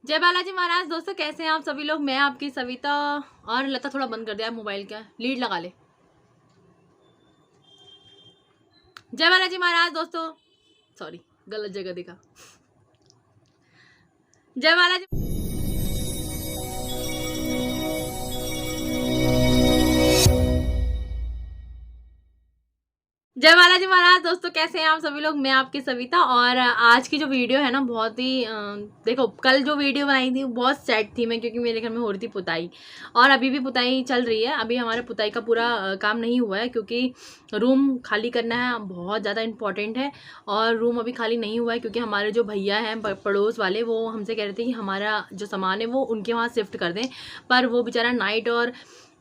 जय बालाजी महाराज। दोस्तों कैसे हैं आप सभी लोग। मैं आपकी सविता। और लता थोड़ा बंद कर दिया मोबाइल का, लीड लगा ले। जय बालाजी महाराज दोस्तों, सॉरी गलत जगह दिखा। जय बालाजी। जय बालाजी महाराज दोस्तों कैसे हैं आप सभी लोग। मैं आपकी सविता। और आज की जो वीडियो है ना बहुत ही देखो, कल जो वीडियो बनाई थी बहुत सैड थी मैं, क्योंकि मेरे घर में हो रही थी पुताई और अभी भी पुताई चल रही है। अभी हमारे पुताई का पूरा काम नहीं हुआ है क्योंकि रूम खाली करना है, बहुत ज़्यादा इम्पॉर्टेंट है। और रूम अभी खाली नहीं हुआ है क्योंकि हमारे जो भैया हैं पड़ोस वाले, वो हमसे कह रहे थे कि हमारा जो सामान है वो उनके वहाँ शिफ्ट कर दें, पर वो बेचारा नाइट और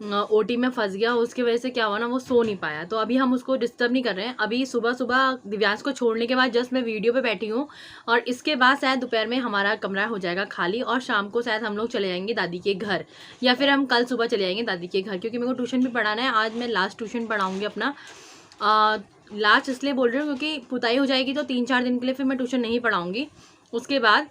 ओटी में फंस गया। उसकी वजह से क्या हुआ ना, वो सो नहीं पाया। तो अभी हम उसको डिस्टर्ब नहीं कर रहे हैं। अभी सुबह सुबह दिव्यांश को छोड़ने के बाद जस्ट मैं वीडियो पे बैठी हूँ और इसके बाद शायद दोपहर में हमारा कमरा हो जाएगा खाली और शाम को शायद हम लोग चले जाएंगे दादी के घर, या फिर हम कल सुबह चले जाएंगे दादी के घर, क्योंकि मेरे को ट्यूशन भी पढ़ाना है। आज मैं लास्ट ट्यूशन पढ़ाऊँगी अपना। लास्ट इसलिए बोल रही हूँ क्योंकि पुताई हो जाएगी तो 3-4 दिन के लिए फिर मैं ट्यूशन नहीं पढ़ाऊँगी। उसके बाद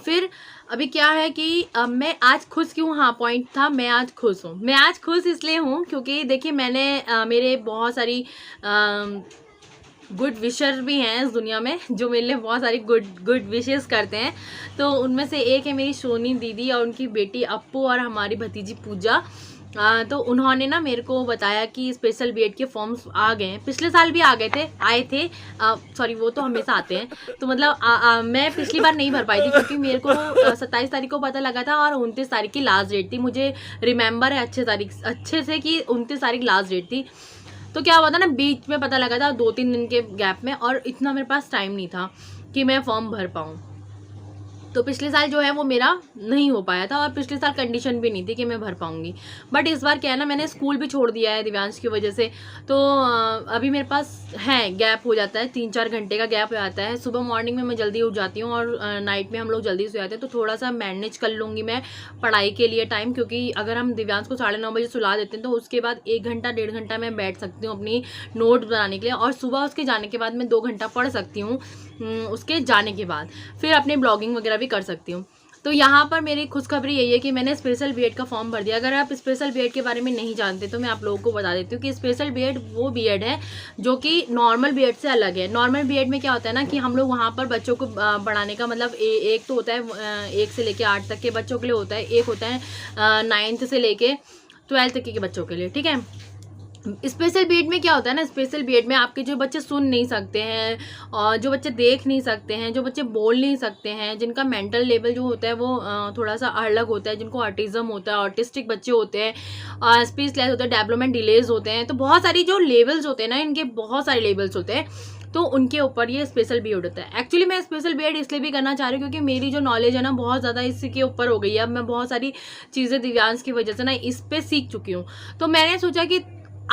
फिर अभी क्या है कि मैं आज खुश क्यों, हाँ पॉइंट था, मैं आज खुश हूँ। मैं आज खुश इसलिए हूँ क्योंकि देखिए मैंने मेरे बहुत सारी गुड विशर भी हैं इस दुनिया में जो मेरे लिए बहुत सारी गुड विशेस करते हैं। तो उनमें से एक है मेरी सोनी दीदी और उनकी बेटी अप्पू और हमारी भतीजी पूजा। तो उन्होंने ना मेरे को बताया कि स्पेशल बीएड के फॉर्म्स आ गए हैं। पिछले साल भी आए थे सॉरी, वो तो हमेशा आते हैं। तो मतलब मैं पिछली बार नहीं भर पाई थी क्योंकि मेरे को 27 तारीख को पता लगा था और 29 तारीख की लास्ट डेट थी। मुझे रिमेंबर है अच्छे से कि 29 तारीख लास्ट डेट थी। तो क्या हुआ था ना, बीच में पता लगा था 2-3 दिन के गैप में, और इतना मेरे पास टाइम नहीं था कि मैं फॉर्म भर पाऊँ। तो पिछले साल जो है वो मेरा नहीं हो पाया था और पिछले साल कंडीशन भी नहीं थी कि मैं भर पाऊंगी। बट इस बार क्या है ना, मैंने स्कूल भी छोड़ दिया है दिव्यांश की वजह से। तो अभी मेरे पास है गैप हो जाता है, 3-4 घंटे का गैप हो जाता है। सुबह मॉर्निंग में मैं जल्दी उठ जाती हूँ और नाइट में हम लोग जल्दी सो जाते हैं। तो थोड़ा सा मैनेज कर लूँगी मैं पढ़ाई के लिए टाइम, क्योंकि अगर हम दिव्यांश को 9:30 बजे सुला देते हैं तो उसके बाद 1 घंटा 1.5 घंटा मैं बैठ सकती हूँ अपनी नोट बनाने के लिए, और सुबह उसके जाने के बाद मैं 2 घंटा पढ़ सकती हूँ उसके जाने के बाद, फिर अपने ब्लॉगिंग वगैरह भी कर सकती हूँ। तो यहाँ पर मेरी खुशखबरी यही है कि मैंने स्पेशल बीएड का फॉर्म भर दिया। अगर आप स्पेशल बीएड के बारे में नहीं जानते तो मैं आप लोगों को बता देती हूँ कि स्पेशल बीएड वो बीएड है जो कि नॉर्मल बीएड से अलग है। नॉर्मल बीएड में क्या होता है ना कि हम लोग वहाँ पर बच्चों को पढ़ाने का मतलब एक तो होता है 1 से लेके 8 तक के बच्चों के लिए होता है, एक होता है 9th से लेके 12th तक के बच्चों के लिए, ठीक है। स्पेशल बीएड में क्या होता है ना, स्पेशल बीएड में आपके जो बच्चे सुन नहीं सकते हैं और जो बच्चे देख नहीं सकते हैं, जो बच्चे बोल नहीं सकते हैं, जिनका मेंटल लेवल जो होता है वो थोड़ा सा अलग होता है, जिनको ऑटिज्म होता है, ऑटिस्टिक बच्चे होते हैं, स्पीच लैस होता है, डेवलपमेंट डिलेज होते हैं, तो बहुत सारी जो लेवल्स होते हैं ना, इनके बहुत सारे लेवल्स होते हैं। तो उनके ऊपर ये स्पेशल बीएड होता है। एक्चुअली मैं स्पेशल बीएड इसलिए भी करना चाह रही हूँ क्योंकि मेरी जो नॉलेज है ना बहुत ज़्यादा इसके ऊपर हो गई है। अब मैं बहुत सारी चीज़ें दिव्यांश की वजह से ना इस पर सीख चुकी हूँ। तो मैंने सोचा कि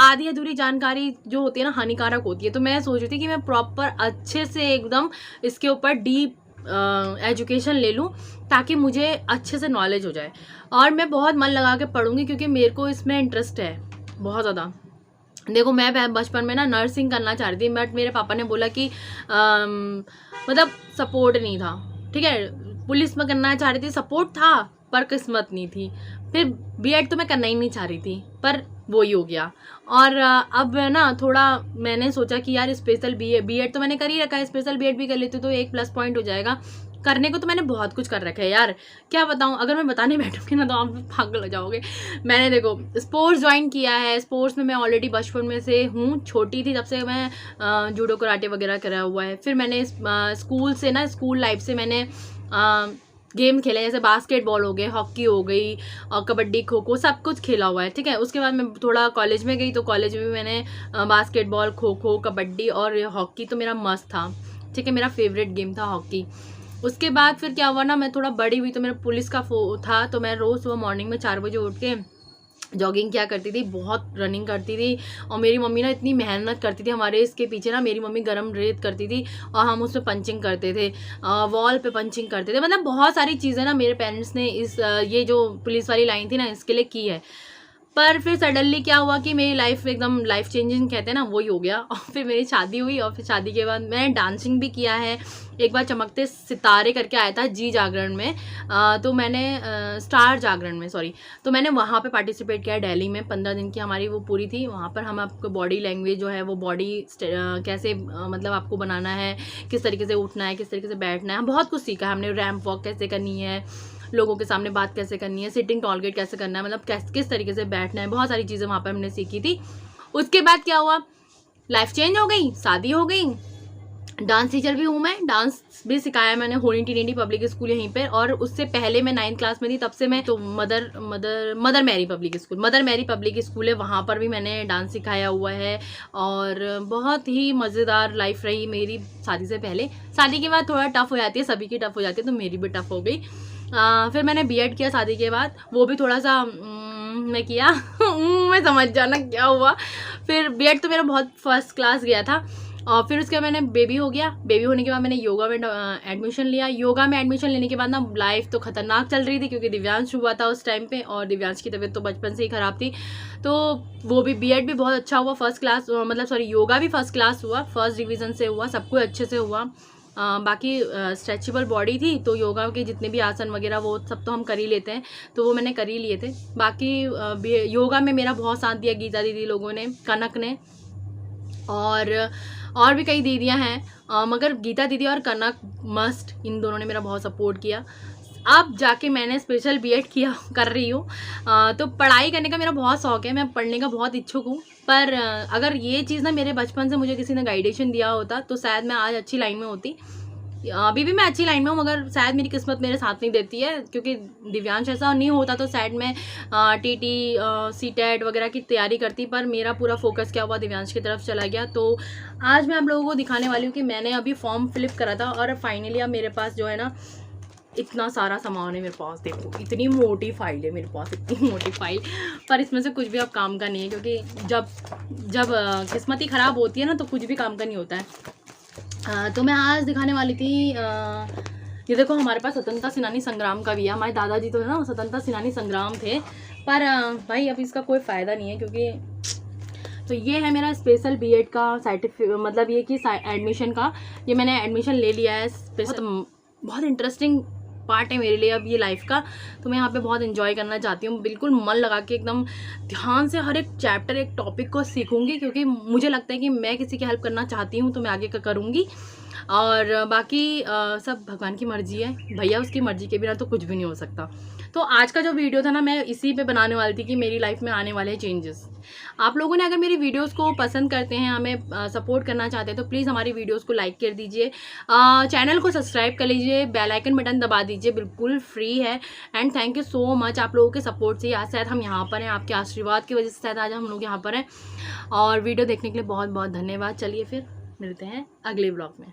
आधी अधूरी जानकारी जो होती है ना हानिकारक होती है, तो मैं सोच रही थी कि मैं प्रॉपर अच्छे से एकदम इसके ऊपर डीप एजुकेशन ले लूँ ताकि मुझे अच्छे से नॉलेज हो जाए। और मैं बहुत मन लगा के पढ़ूंगी क्योंकि मेरे को इसमें इंटरेस्ट है बहुत ज़्यादा। देखो मैं बचपन में ना नर्सिंग करना चाह रही थी, बट मेरे पापा ने बोला कि मतलब सपोर्ट नहीं था, ठीक है। पुलिस में करना चाह रही थी, सपोर्ट था पर किस्मत नहीं थी। फिर बीएड तो मैं करना ही नहीं चाह रही थी पर वो ही हो गया। और अब ना थोड़ा मैंने सोचा कि यार स्पेशल बीएड तो मैंने कर ही रखा है, स्पेशल बीएड भी कर लेती तो एक प्लस पॉइंट हो जाएगा। करने को तो मैंने बहुत कुछ कर रखा है यार, क्या बताऊं। अगर मैं बताने बैठूंगी ना तो आप पागल हो जाओगे। मैंने देखो स्पोर्ट्स ज्वाइन किया है, स्पोर्ट्स में मैं ऑलरेडी बचपन में से हूँ, छोटी थी तब से मैं जूडो कराटे वगैरह करा हुआ है। फिर मैंने स्कूल से ना, स्कूल लाइफ से मैंने गेम खेले, जैसे बास्केटबॉल हो गए, हॉकी हो गई और कबड्डी खो खो सब कुछ खेला हुआ है, ठीक है। उसके बाद मैं थोड़ा कॉलेज में गई तो कॉलेज में भी मैंने बास्केटबॉल, खो खो, कबड्डी और हॉकी तो मेरा मस्त था, ठीक है। मेरा फेवरेट गेम था हॉकी। उसके बाद फिर क्या हुआ ना, मैं थोड़ा बड़ी हुई तो मेरा पुलिस का था, तो मैं रोज़ सुबह मॉर्निंग में 4 बजे उठ के जॉगिंग क्या करती थी, बहुत रनिंग करती थी। और मेरी मम्मी ना इतनी मेहनत करती थी हमारे इसके पीछे ना, मेरी मम्मी गरम रेत करती थी और हम उसमें पंचिंग करते थे, वॉल पे पंचिंग करते थे। मतलब बहुत सारी चीज़ें ना मेरे पेरेंट्स ने इस ये जो पुलिस वाली लाइन थी ना इसके लिए की है। पर फिर सडनली क्या हुआ कि मेरी लाइफ एकदम लाइफ चेंजिंग कहते हैं ना, वही हो गया। और फिर मेरी शादी हुई और फिर शादी के बाद मैंने डांसिंग भी किया है। एक बार चमकते सितारे करके आया था जी जागरण में, तो मैंने स्टार जागरण में सॉरी, तो मैंने वहाँ पे पार्टिसिपेट किया दिल्ली में। 15 दिन की हमारी वो पूरी थी। वहाँ पर हम आपको बॉडी लैंग्वेज जो है वो बॉडी कैसे मतलब आपको बनाना है, किस तरीके से उठना है, किस तरीके से बैठना है, हम बहुत कुछ सीखा है हमने। रैंप वॉक कैसे करनी है, लोगों के सामने बात कैसे करनी है, सिटिंग टॉलगेट कैसे करना है, मतलब किस तरीके से बैठना है, बहुत सारी चीज़ें वहाँ पर हमने सीखी थी। उसके बाद क्या हुआ, लाइफ चेंज हो गई, शादी हो गई। डांस टीचर भी हूँ मैं, डांस भी सिखाया मैंने होनी टीनेडी पब्लिक स्कूल यहीं पे। और उससे पहले मैं 9th क्लास में थी, तब से मैं तो मदर मैरी पब्लिक स्कूल है, वहाँ पर भी मैंने डांस सिखाया हुआ है। और बहुत ही मज़ेदार लाइफ रही मेरी शादी से पहले। शादी के बाद थोड़ा टफ हो जाती है, सभी की टफ हो जाती है, तो मेरी भी टफ हो गई। फिर मैंने बीएड किया शादी के बाद, वो भी थोड़ा सा मैं किया मैं समझ जाना क्या हुआ। फिर बीएड तो मेरा बहुत फर्स्ट क्लास गया था। और फिर उसके बाद मैंने बेबी हो गया। बेबी होने के बाद मैंने योगा में एडमिशन लिया। योगा में एडमिशन लेने के बाद ना लाइफ तो ख़तरनाक चल रही थी, क्योंकि दिव्यांश हुआ था उस टाइम पे, और दिव्यांश की तबीयत तो बचपन से ही ख़राब थी। तो वो भी बीएड भी बहुत अच्छा हुआ, फर्स्ट क्लास मतलब सॉरी योगा भी फर्स्ट क्लास हुआ, फर्स्ट डिवीज़न से हुआ, सब कुछ अच्छे से हुआ। बाकी स्ट्रेचेबल बॉडी थी, तो योगा के जितने भी आसन वगैरह वो सब तो हम कर ही लेते हैं, तो वो मैंने कर ही लिए थे। बाकी योगा में मेरा बहुत साथ दिया गीता दीदी लोगों ने, कनक ने, और भी कई दीदियां हैं, मगर गीता दीदी और कनक मस्ट, इन दोनों ने मेरा बहुत सपोर्ट किया। अब जाके मैंने स्पेशल बीएड कर रही हूँ। तो पढ़ाई करने का मेरा बहुत शौक है, मैं पढ़ने का बहुत इच्छुक हूँ। पर अगर ये चीज़ ना मेरे बचपन से मुझे किसी ने गाइडेशन दिया होता तो शायद मैं आज अच्छी लाइन में होती। अभी भी मैं अच्छी लाइन में हूँ, मगर शायद मेरी किस्मत मेरे साथ नहीं देती है, क्योंकि दिव्यांश ऐसा नहीं होता तो शायद मैं टीटी सीटेट वगैरह की तैयारी करती। पर मेरा पूरा फोकस क्या हुआ, दिव्यांश की तरफ चला गया। तो आज मैं आप लोगों को दिखाने वाली हूँ कि मैंने अभी फॉर्म फिलअप करा था, और फाइनली अब मेरे पास जो है ना इतना सारा सामान है मेरे पास। देखो इतनी मोटी फाइल है मेरे पास, इतनी मोटी फाइल, पर इसमें से कुछ भी अब काम का नहीं है, क्योंकि जब किस्मत ही ख़राब होती है ना तो कुछ भी काम का नहीं होता है। तो मैं आज दिखाने वाली थी, ये देखो हमारे पास स्वतंत्रता सेनानी संग्राम का भी है। हमारे दादाजी तो है ना स्वतंत्रता सेनानी संग्राम थे, पर भाई अब इसका कोई फ़ायदा नहीं है, क्योंकि तो ये है मेरा स्पेशल बीएड का सर्टिफिकेट, मतलब ये कि एडमिशन का, ये मैंने एडमिशन ले लिया है। बहुत इंटरेस्टिंग पार्ट है मेरे लिए अब ये लाइफ का, तो मैं यहाँ पे बहुत एंजॉय करना चाहती हूँ। बिल्कुल मन लगा के एकदम ध्यान से हर एक चैप्टर, एक टॉपिक को सीखूंगी, क्योंकि मुझे लगता है कि मैं किसी की हेल्प करना चाहती हूँ तो मैं आगे करूँगी। और बाकी सब भगवान की मर्जी है भैया, उसकी मर्जी के बिना तो कुछ भी नहीं हो सकता। तो आज का जो वीडियो था ना, मैं इसी पे बनाने वाली थी कि मेरी लाइफ में आने वाले चेंजेस। आप लोगों ने अगर मेरी वीडियोस को पसंद करते हैं, हमें सपोर्ट करना चाहते हैं, तो प्लीज़ हमारी वीडियोस को लाइक कर दीजिए, चैनल को सब्सक्राइब कर लीजिए, बेल आइकन बटन दबा दीजिए, बिल्कुल फ्री है। And thank you so much आप लोगों के सपोर्ट से आज शायद हम यहाँ पर हैं, आपके आशीर्वाद की वजह से शायद आज हम लोग यहाँ पर हैं। और वीडियो देखने के लिए बहुत बहुत धन्यवाद। चलिए फिर मिलते हैं अगले ब्लॉग में।